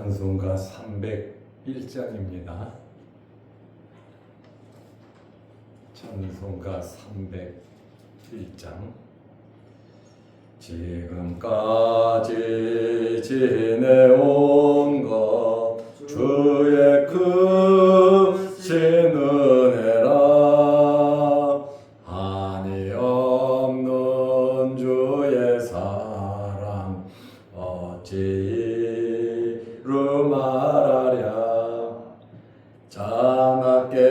찬송가 301장입니다. 찬송가 301장. 지금까지 지내온 것 주의 크신 은혜라. 한이 없는 주의 사랑 어찌 이루 말하랴. 자나깨나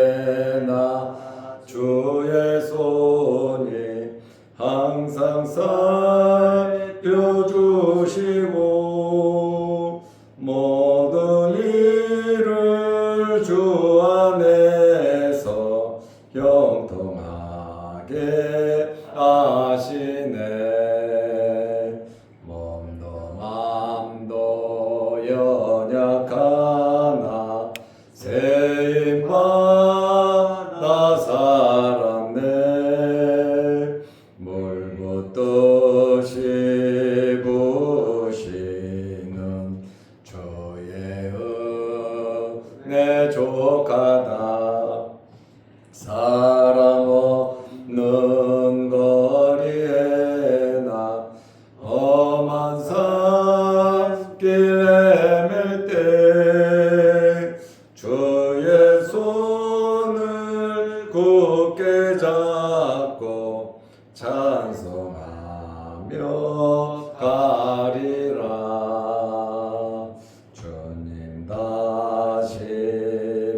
주의 손이 항상 살펴주시고 모든 일을 주 안에서 형통하게 하시네. 몸도 맘도 연약하나 세임받아 살았네. 물붓듯이 부시는 주의 은혜 족하다. 사람 없는 거리에나 험한 산길 헤맬 때 주의 손을 굳게 잡고 찬송하며 가리라. 주님 다시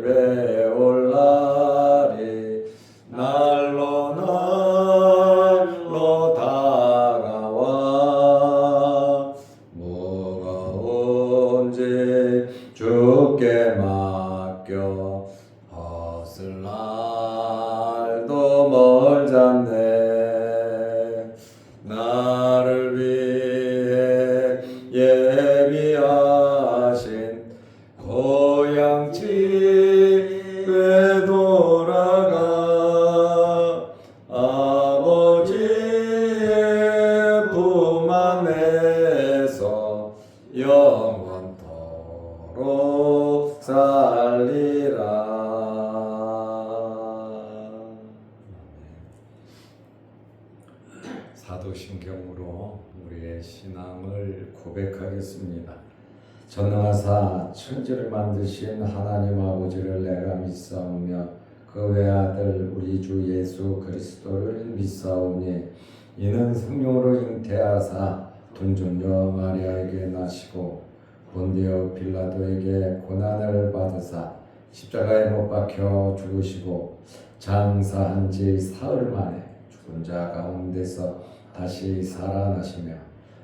배올 날이 날로 날로 다가와. 무거운 짐 주께 맡겨 벗을 날도 멀잖네. 나를 위해 예비하신 고향 집에 돌아가 아버지의 품 안에서 영원토록 살리라. 사도신경으로 우리의 신앙을 고백하겠습니다. 전능하사 천지를 만드신 하나님 아버지를 내가 믿사오며 그 외아들 우리 주 예수 그리스도를 믿사오니 이는 성령으로 잉태하사 동정녀 마리아에게 나시고 본디오 빌라도에게 고난을 받으사 십자가에 못 박혀 죽으시고 장사한 지 사흘 만에 죽은 자 가운데서 다시 살아나시며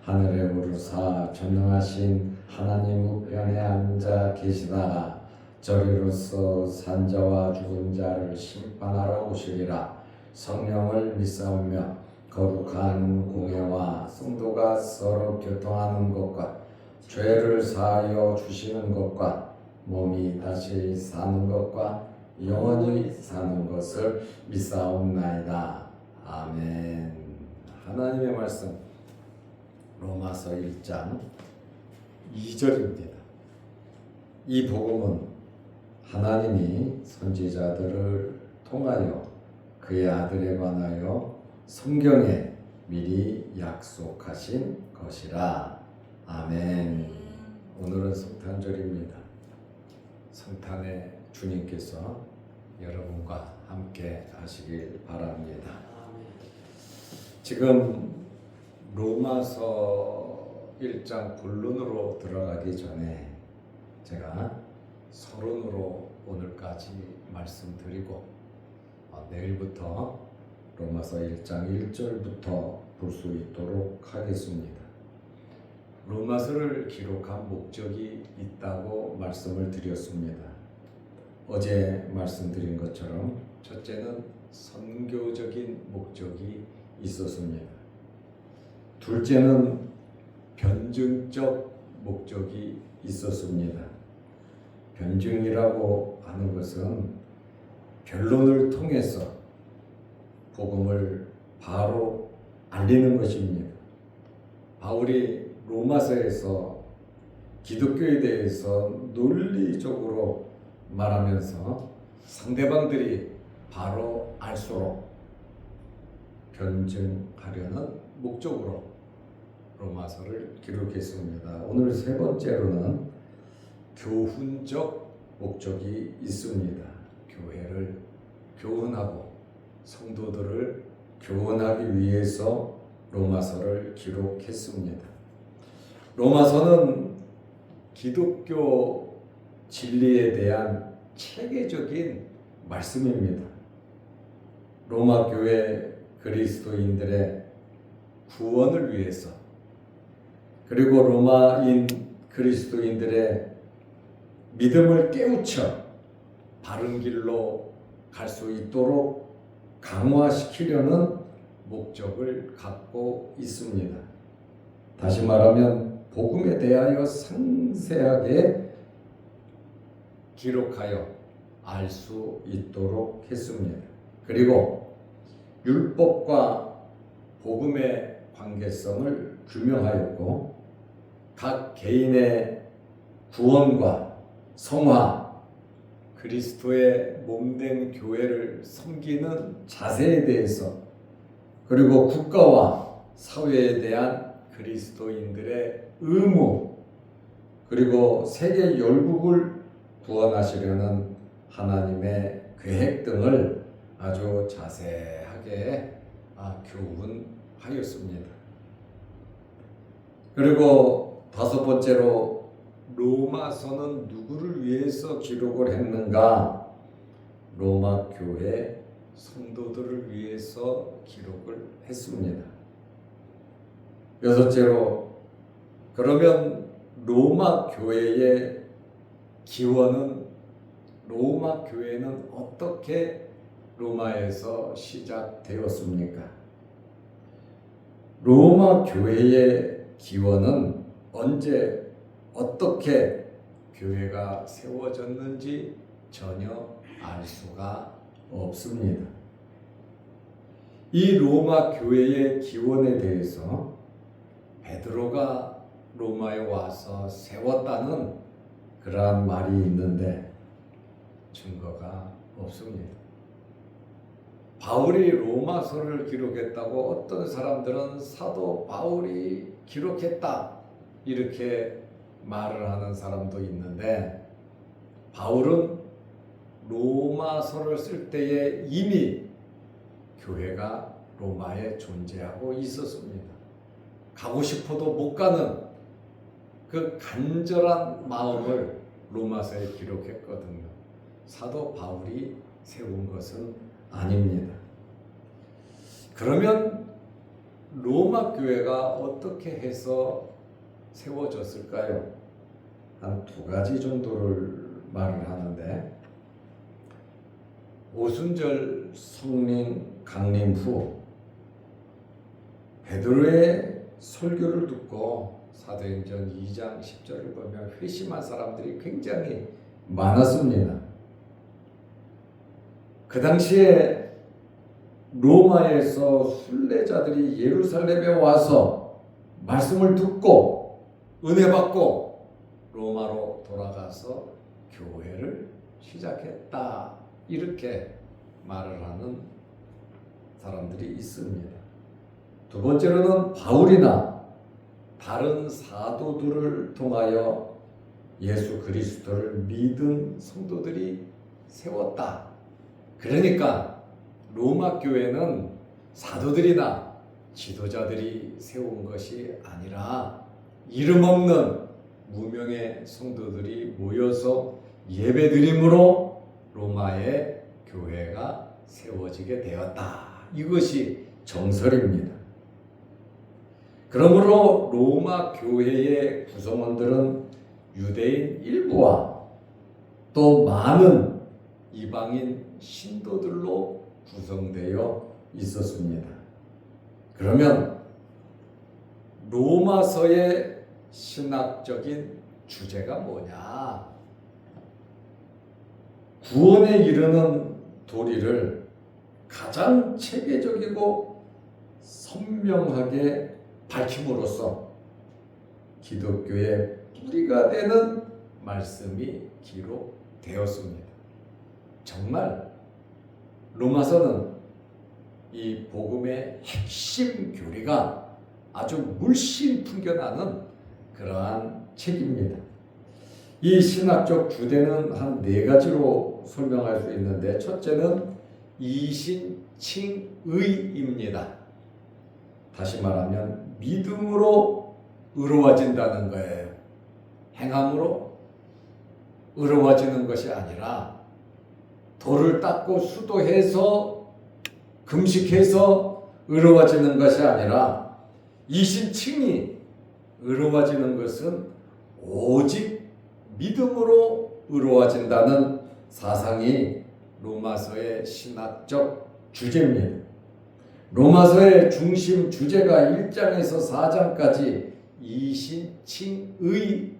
하늘에 오르사 전능하신 하나님 우편에 앉아 계시다가 저리로서 산자와 죽은 자를 심판하러 오시리라. 성령을 믿사오며 거룩한 공예와 성도가 서로 교통하는 것과 죄를 사하여 주시는 것과 몸이 다시 사는 것과 영원히 사는 것을 믿사옵나이다. 아멘. 하나님의 말씀 로마서 1장 2절입니다. 이 복음은 하나님이 선지자들을 통하여 그의 아들에 관하여 성경에 미리 약속하신 것이라. 아멘. 오늘은 성탄절입니다. 성탄에 주님께서 여러분과 함께 하시길 바랍니다. 지금 로마서 1장 본론으로 들어가기 전에 제가 서론으로 오늘까지 말씀드리고 내일부터 로마서 1장 1절부터 볼 수 있도록 하겠습니다. 로마서를 기록한 목적이 있다고 말씀을 드렸습니다. 어제 말씀드린 것처럼 첫째는 선교적인 목적이 있었습니다. 둘째는 변증적 목적이 있었습니다. 변증이라고 하는 것은 변론을 통해서 복음을 바로 알리는 것입니다. 바울이 로마서에서 기독교에 대해서 논리적으로 말하면서 상대방들이 바로 알수록 변증하려는 목적으로 로마서를 기록했습니다. 오늘 세 번째로는 교훈적 목적이 있습니다. 교회를 교훈하고 성도들을 교훈하기 위해서 로마서를 기록했습니다. 로마서는 기독교 진리에 대한 체계적인 말씀입니다. 로마 교회 그리스도인들의 구원을 위해서, 그리고 로마인 그리스도인들의 믿음을 깨우쳐 바른 길로 갈 수 있도록 강화시키려는 목적을 갖고 있습니다. 다시 말하면 복음에 대하여 상세하게 기록하여 알 수 있도록 했습니다. 그리고 율법과 복음의 관계성을 규명하였고, 각 개인의 구원과 성화, 그리스도의 몸된 교회를 섬기는 자세에 대해서, 그리고 국가와 사회에 대한 그리스도인들의 의무, 그리고 세계 열국을 구원하시려는 하나님의 계획 등을 아주 자세하게 교훈하였습니다. 그리고 다섯 번째로 로마서는 누구를 위해서 기록을 했는가? 로마 교회 성도들을 위해서 기록을 했습니다. 여섯째로, 그러면 로마 교회의 기원은, 로마 교회는 어떻게 로마에서 시작되었습니까? 로마 교회의 기원은 언제 어떻게 교회가 세워졌는지 전혀 알 수가 없습니다. 이 로마 교회의 기원에 대해서 베드로가 로마에 와서 세웠다는 그러한 말이 있는데 증거가 없습니다. 바울이 로마서를 기록했다고 어떤 사람들은 사도 바울이 기록했다 이렇게 말을 하는 사람도 있는데, 바울은 로마서를 쓸 때에 이미 교회가 로마에 존재하고 있었습니다. 가고 싶어도 못 가는 그 간절한 마음을 로마서에 기록했거든요. 사도 바울이 세운 것은 아닙니다. 그러면 로마 교회가 어떻게 해서 세워졌을까요? 한 두 가지 정도를 말을 하는데, 오순절 성령 강림 후 베드로의 설교를 듣고 사도행전 2장 10절을 보면 회심한 사람들이 굉장히 많았습니다. 그 당시에 로마에서 순례자들이 예루살렘에 와서 말씀을 듣고 은혜 받고 로마로 돌아가서 교회를 시작했다 이렇게 말을 하는 사람들이 있습니다. 두 번째로는 바울이나 다른 사도들을 통하여 예수 그리스도를 믿은 성도들이 세웠다. 그러니까 로마 교회는 사도들이나 지도자들이 세운 것이 아니라 이름 없는 무명의 성도들이 모여서 예배드림으로 로마의 교회가 세워지게 되었다. 이것이 정설입니다. 그러므로 로마 교회의 구성원들은 유대인 일부와 또 많은 이방인 신도들로 구성되어 있었습니다. 그러면 로마서의 신학적인 주제가 뭐냐? 구원에 이르는 도리를 가장 체계적이고 선명하게 밝힘으로써 기독교의 뿌리가 되는 말씀이 기록되었습니다. 정말 로마서는 이 복음의 핵심 교리가 아주 물씬 풍겨나는 그러한 책입니다. 이 신학적 주제는 한 4가지로 설명할 수 있는데, 첫째는 이신칭의입니다. 다시 말하면 믿음으로 의로워진다는 거예요. 행함으로 의로워지는 것이 아니라 돌을 닦고 수도해서 금식해서 의로워지는 것이 아니라, 이신칭이 의로워지는 것은 오직 믿음으로 의로워진다는 사상이 로마서의 신학적 주제입니다. 로마서의 중심 주제가 1장에서 4장까지 이신칭의입니다.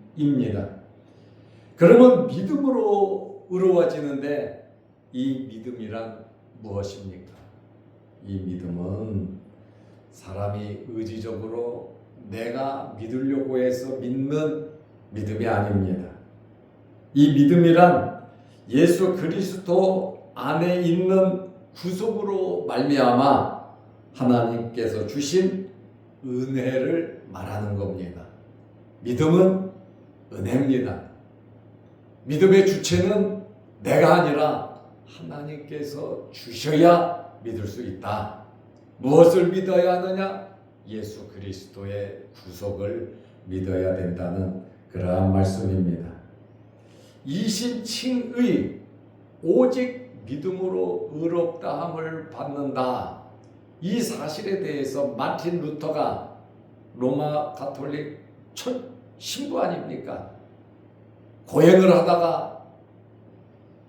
그러면 믿음으로 의로워지는데, 이 믿음이란 무엇입니까? 이 믿음은 사람이 의지적으로 내가 믿으려고 해서 믿는 믿음이 아닙니다. 이 믿음이란 예수 그리스도 안에 있는 구속으로 말미암아 하나님께서 주신 은혜를 말하는 겁니다. 믿음은 은혜입니다. 믿음의 주체는 내가 아니라 하나님께서 주셔야 믿을 수 있다. 무엇을 믿어야 하느냐? 예수 그리스도의 구속을 믿어야 된다는 그러한 말씀입니다. 이신칭의, 오직 믿음으로 의롭다함을 받는다. 이 사실에 대해서 마틴 루터가 로마 가톨릭 첫 신부 아닙니까? 고행을 하다가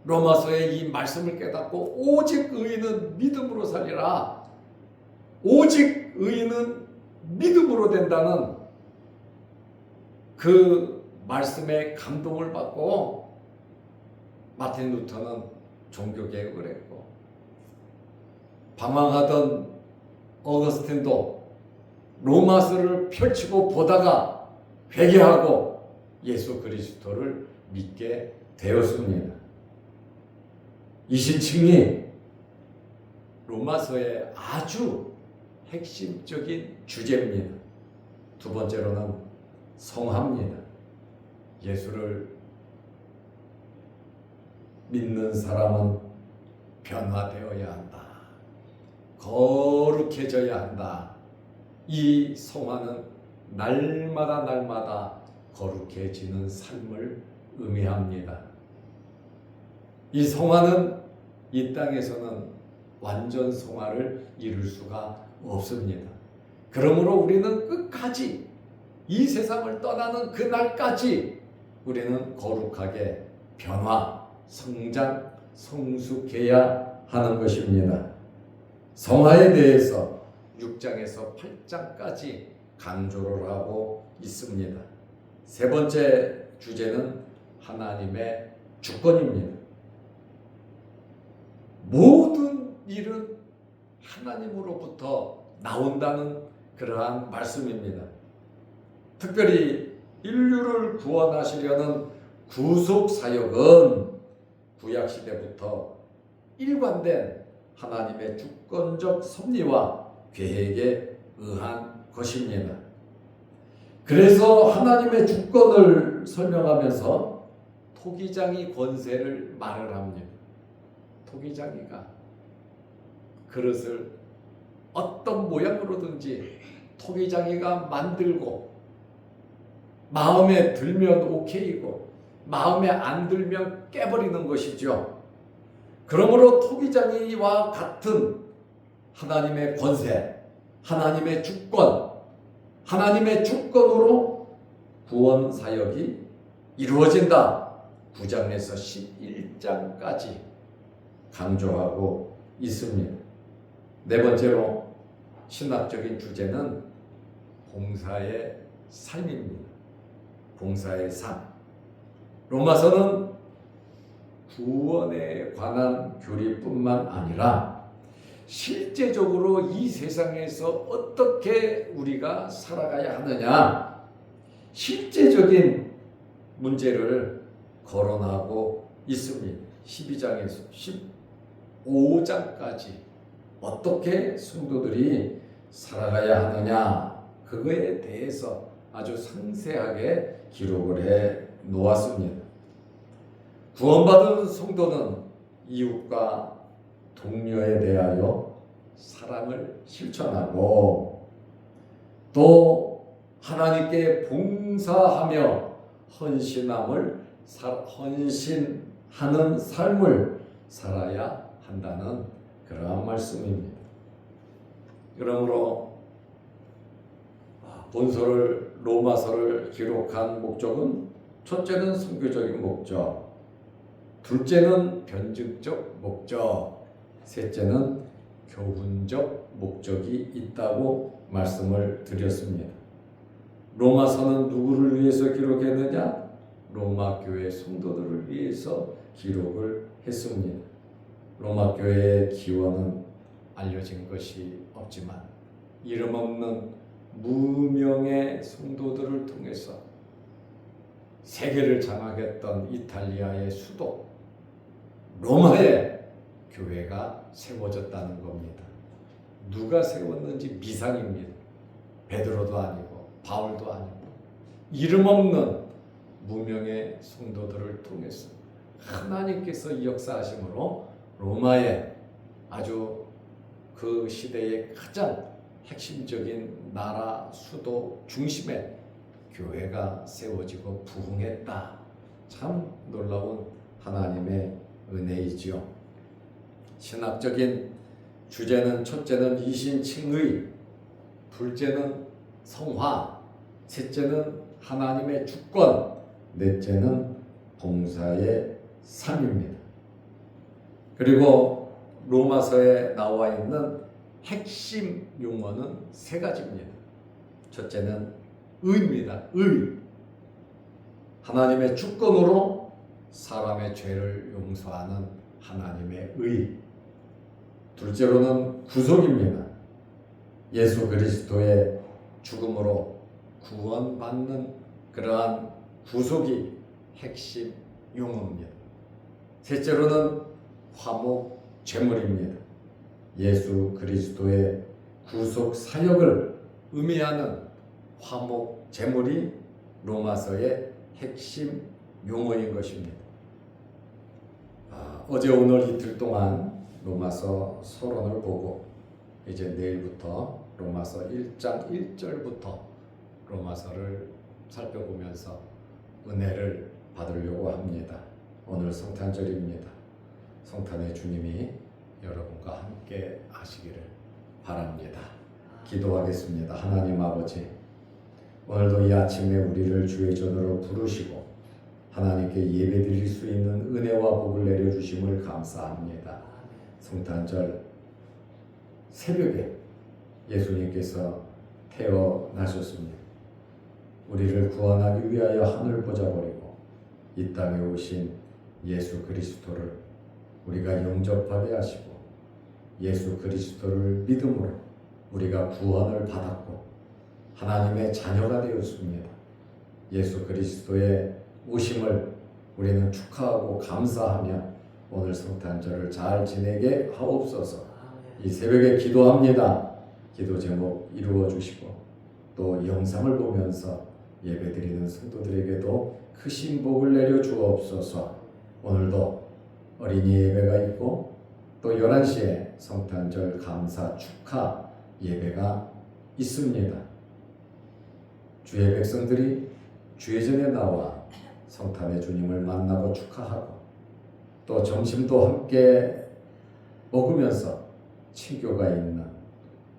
로마서의 이 말씀을 깨닫고 오직 의인은 믿음으로 살리라. 오직 의인은 믿음으로 된다는 그 말씀에 감동을 받고 마틴 루터는 종교개혁을 했고, 방황하던 어거스틴도 로마서를 펼치고 보다가 회개하고 예수 그리스도를 믿게 되었습니다. 이신칭이 로마서의 아주 핵심적인 주제입니다. 두 번째로는 성화입니다. 예수를 믿는 사람은 변화되어야 한다. 거룩해져야 한다. 이 성화는 날마다 거룩해지는 삶을 의미합니다. 이 성화는 이 땅에서는 완전 성화를 이룰 수가 없습니다. 그러므로 우리는 끝까지 이 세상을 떠나는 그날까지 우리는 거룩하게 변화, 성장, 성숙해야 하는 것입니다. 성화에 대해서 6장에서 8장까지 강조를 하고 있습니다. 세 번째 주제는 하나님의 주권입니다. 모든 일은 하나님으로부터 나온다는 그러한 말씀입니다. 특별히 인류를 구원하시려는 구속 사역은 구약시대부터 일관된 하나님의 주권적 섭리와 계획에 의한 것입니다. 그래서 하나님의 주권을 설명하면서 토기장이 권세를 말을 합니다. 토기장이가 그릇을 어떤 모양으로든지 토기장이가 만들고, 마음에 들면 오케이고 마음에 안 들면 깨버리는 것이죠. 그러므로 토기장이와 같은 하나님의 권세, 하나님의 주권, 하나님의 주권으로 구원 사역이 이루어진다. 9장에서 11장까지 강조하고 있습니다. 네 번째로 신학적인 주제는 봉사의 삶입니다. 봉사의 삶. 로마서는 구원에 관한 교리뿐만 아니라 실제적으로 이 세상에서 어떻게 우리가 살아가야 하느냐, 실제적인 문제를 거론하고 있습니다. 12장에서 15장까지 어떻게 성도들이 살아가야 하느냐, 그거에 대해서 아주 상세하게 기록을 해 놓았습니다. 구원받은 성도는 이웃과 동료에 대하여 사랑을 실천하고 또 하나님께 봉사하며 헌신하는 삶을 살아야 한다는 그러한 말씀입니다. 그러므로 본서를 로마서를 기록한 목적은 첫째는 선교적인 목적, 둘째는 변증적 목적, 셋째는 교훈적 목적이 있다고 말씀을 드렸습니다. 로마서는 누구를 위해서 기록했느냐? 로마 교회 성도들을 위해서 기록을 했습니다. 로마 교회의 기원은 알려진 것이 없지만 이름 없는 무명의 성도들을 통해서 세계를 장악했던 이탈리아의 수도 로마에 교회가 세워졌다는 겁니다. 누가 세웠는지 미상입니다. 베드로도 아니고 바울도 아니고 이름 없는 무명의 성도들을 통해서 하나님께서 역사하심으로 로마에 아주 그 시대의 가장 핵심적인 나라 수도 중심에 교회가 세워지고 부흥했다. 참 놀라운 하나님의 은혜이지요. 신학적인 주제는 첫째는 이신칭의, 둘째는 성화, 셋째는 하나님의 주권, 넷째는 봉사의 삶입니다. 그리고 로마서에 나와 있는 핵심 용어는 세 가지입니다. 첫째는 의입니다. 의. 하나님의 주권으로 사람의 죄를 용서하는 하나님의 의. 둘째로는 구속입니다. 예수 그리스도의 죽음으로 구원받는 그러한 구속이 핵심 용어입니다. 셋째로는 화목 제물입니다. 예수 그리스도의 구속 사역을 의미하는 화목 제물이 로마서의 핵심 용어인 것입니다. 어제 오늘 이틀 동안 로마서 서론을 보고 이제 내일부터 로마서 1장 1절부터 로마서를 살펴보면서 은혜를 받으려고 합니다. 오늘 성탄절입니다. 성탄의 주님이 여러분과 함께 하시기를 바랍니다. 기도하겠습니다. 하나님 아버지, 오늘도 이 아침에 우리를 주의 전으로 부르시고 하나님께 예배드릴 수 있는 은혜와 복을 내려주심을 감사합니다. 성탄절 새벽에 예수님께서 태어나셨습니다. 우리를 구원하기 위하여 하늘 보좌버리고 이 땅에 오신 예수 그리스도를 우리가 영접하게 하시고 예수 그리스도를 믿음으로 우리가 구원을 받았고 하나님의 자녀가 되었습니다. 예수 그리스도의 오심을 우리는 축하하고 감사하며 오늘 성탄절을 잘 지내게 하옵소서. 이 새벽에 기도합니다. 기도 제목 이루어 주시고 또 영상을 보면서 예배드리는 성도들에게도 크신 복을 내려 주옵소서. 오늘도 어린이 예배가 있고 또 11시에 성탄절 감사 축하 예배가 있습니다. 주의 백성들이 주의 전에 나와 성탄의 주님을 만나고 축하하고 또 점심도 함께 먹으면서 친교가 있는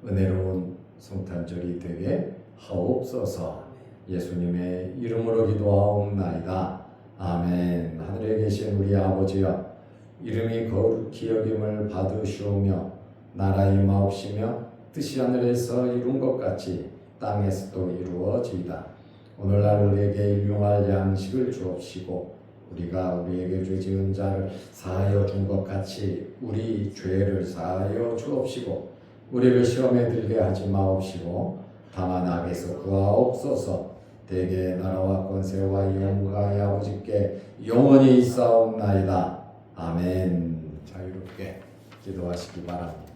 은혜로운 성탄절이 되게 하옵소서. 예수님의 이름으로 기도하옵나이다. 아멘. 하늘에 계신 우리 아버지여, 이름이 거룩히 여김을 받으시오며 나라의 임하옵시며 뜻이 하늘에서 이룬 것 같이 땅에서도 이루어지이다. 오늘날 우리에게 일용할 양식을 주옵시고 우리가 우리에게 죄 지은 자를 사하여 준 것 같이 우리 죄를 사하여 주옵시고 우리를 시험에 들게 하지 마옵시고 다만 악에서 구하옵소서. 대개 나라와 권세와 영광이 아버지께 영원히 있사옵나이다. 아멘. 자유롭게 기도하시기 바랍니다.